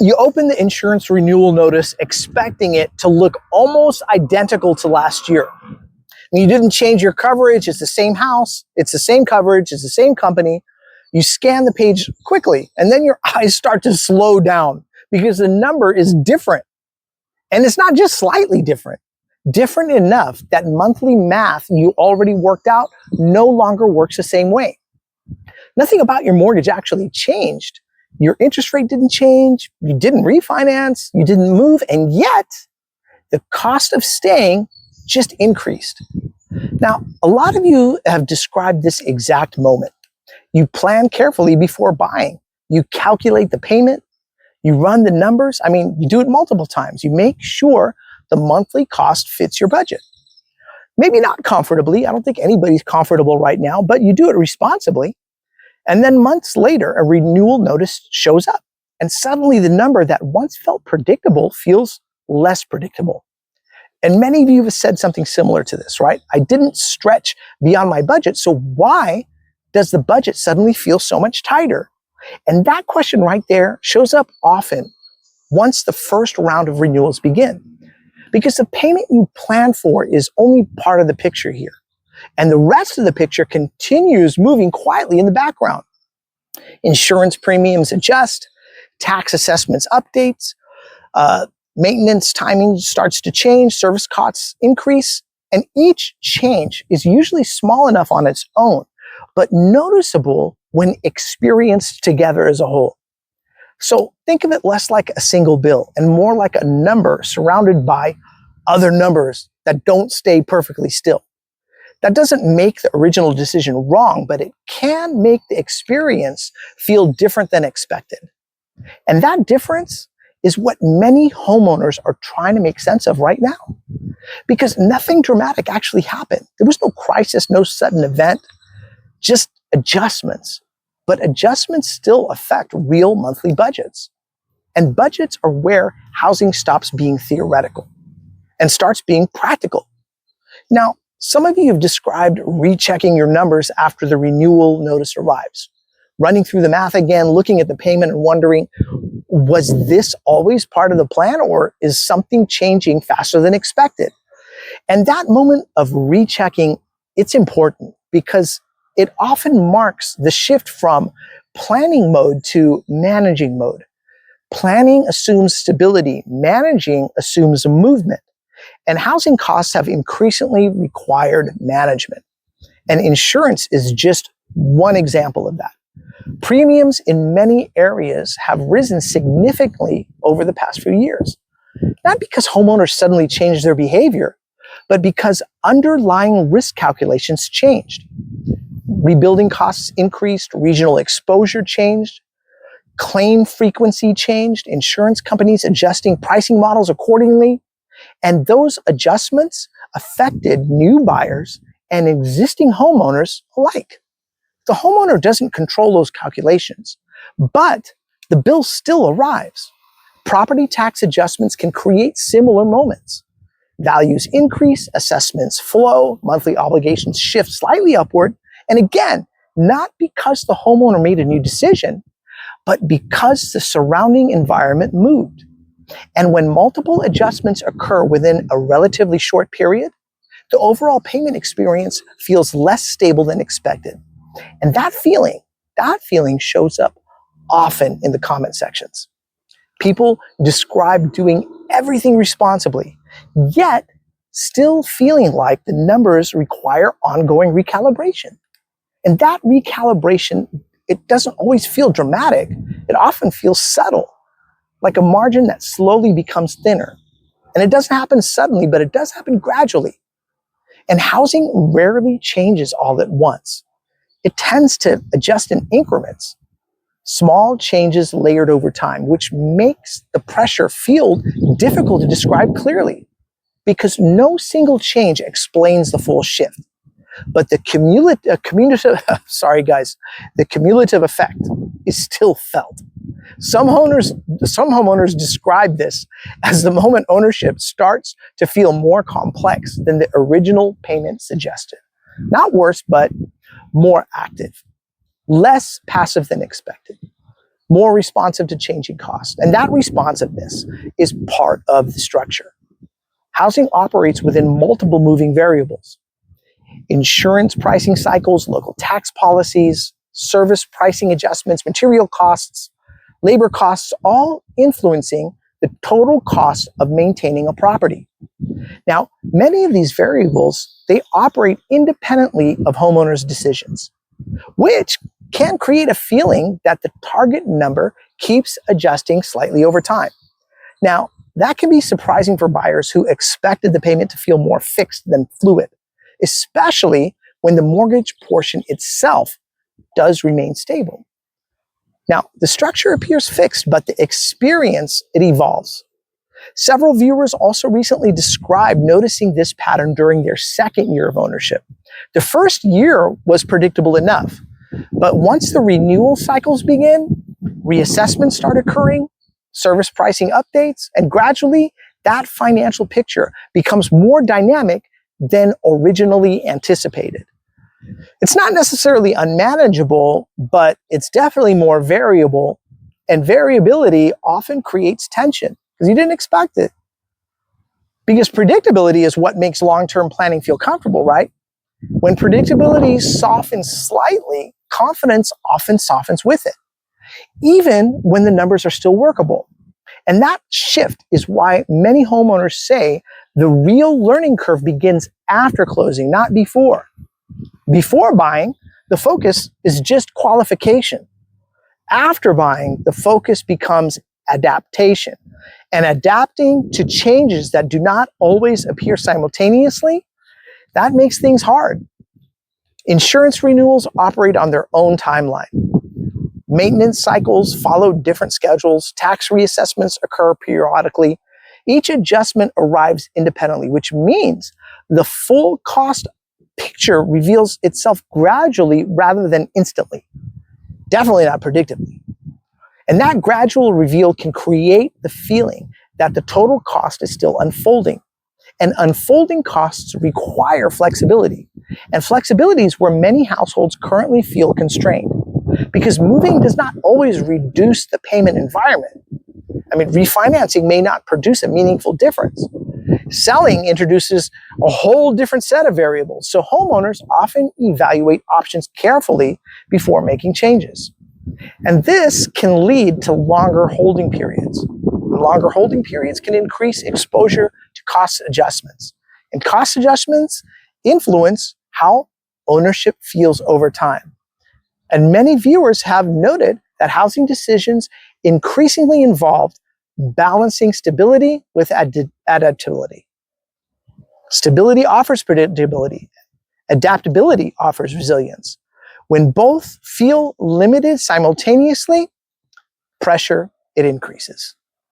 You open the insurance renewal notice expecting it to look almost identical to last year. You didn't change your coverage. It's the same house. It's the same coverage. It's the same company. You scan the page quickly, and then your eyes start to slow down because the number is different. And it's not just slightly different. Different enough that monthly math you already worked out no longer works the same way. Nothing about your mortgage actually changed. Your interest rate didn't change. You didn't refinance. You didn't move. And yet, the cost of staying just increased. Now, a lot of you have described this exact moment. You plan carefully before buying. You calculate the payment. You run the numbers. I mean, you do it multiple times. You make sure the monthly cost fits your budget. Maybe not comfortably. I don't think anybody's comfortable right now, but you do it responsibly. And then months later, a renewal notice shows up. And suddenly the number that once felt predictable feels less predictable. And many of you have said something similar to this, right? I didn't stretch beyond my budget, so why does the budget suddenly feel so much tighter? And that question right there shows up often once the first round of renewals begin. Because the payment you plan for is only part of the picture here. And the rest of the picture continues moving quietly in the background. Insurance premiums adjust, tax assessments updates, maintenance timing starts to change, service costs increase, and each change is usually small enough on its own, but noticeable when experienced together as a whole. So think of it less like a single bill and more like a number surrounded by other numbers that don't stay perfectly still. That doesn't make the original decision wrong, but it can make the experience feel different than expected. And that difference is what many homeowners are trying to make sense of right now. Because nothing dramatic actually happened. There was no crisis, no sudden event, just adjustments. But adjustments still affect real monthly budgets. And budgets are where housing stops being theoretical and starts being practical. Now, some of you have described rechecking your numbers after the renewal notice arrives. Running through the math again, looking at the payment and wondering, was this always part of the plan or is something changing faster than expected? And that moment of rechecking, it's important because it often marks the shift from planning mode to managing mode. Planning assumes stability, managing assumes movement. And housing costs have increasingly required management. And insurance is just one example of that. Premiums in many areas have risen significantly over the past few years. Not because homeowners suddenly changed their behavior, but because underlying risk calculations changed. Rebuilding costs increased, regional exposure changed, claim frequency changed, insurance companies adjusting pricing models accordingly. And those adjustments affected new buyers and existing homeowners alike. The homeowner doesn't control those calculations, but the bill still arrives. Property tax adjustments can create similar moments. Values increase, assessments flow, monthly obligations shift slightly upward. And again, not because the homeowner made a new decision, but because the surrounding environment moved. And when multiple adjustments occur within a relatively short period, the overall payment experience feels less stable than expected. And that feeling shows up often in the comment sections. People describe doing everything responsibly, yet still feeling like the numbers require ongoing recalibration. And that recalibration, it doesn't always feel dramatic. It often feels subtle, like a margin that slowly becomes thinner. And it doesn't happen suddenly, but it does happen gradually. And housing rarely changes all at once. It tends to adjust in increments, small changes layered over time, which makes the pressure feel difficult to describe clearly because no single change explains the full shift. But the cumulative effect is still felt. Some homeowners describe this as the moment ownership starts to feel more complex than the original payment suggested. Not worse, but more active, less passive than expected. more responsive to changing costs. And that responsiveness is part of the structure. Housing operates within multiple moving variables. Insurance pricing cycles, local tax policies, service pricing adjustments, material costs, labor costs, all influencing the total cost of maintaining a property. Now, many of these variables, they operate independently of homeowners' decisions, which can create a feeling that the target number keeps adjusting slightly over time. Now, that can be surprising for buyers who expected the payment to feel more fixed than fluid, especially when the mortgage portion itself does remain stable. Now, the structure appears fixed, but the experience, it evolves. Several viewers also recently described noticing this pattern during their second year of ownership. The first year was predictable enough, but once the renewal cycles begin, reassessments start occurring, service pricing updates, and gradually that financial picture becomes more dynamic than originally anticipated. It's not necessarily unmanageable, but it's definitely more variable, and variability often creates tension because you didn't expect it. Because predictability is what makes long-term planning feel comfortable, right? When predictability softens slightly, confidence often softens with it, even when the numbers are still workable. And that shift is why many homeowners say the real learning curve begins after closing, not before. Before buying, the focus is just qualification. After buying, the focus becomes adaptation. And adapting to changes that do not always appear simultaneously, that makes things hard. Insurance renewals operate on their own timeline. Maintenance cycles follow different schedules. Tax reassessments occur periodically. Each adjustment arrives independently, which means the full cost picture reveals itself gradually rather than instantly. Definitely not predictably. And that gradual reveal can create the feeling that the total cost is still unfolding. And unfolding costs require flexibility. And flexibility is where many households currently feel constrained, because moving does not always reduce the payment environment. I mean, refinancing may not produce a meaningful difference. Selling introduces a whole different set of variables, so homeowners often evaluate options carefully before making changes. And this can lead to longer holding periods. Longer holding periods can increase exposure to cost adjustments. And cost adjustments influence how ownership feels over time. And many viewers have noted that housing decisions increasingly involve balancing stability with adaptability. Stability offers predictability. Adaptability offers resilience. When both feel limited simultaneously, pressure, it increases.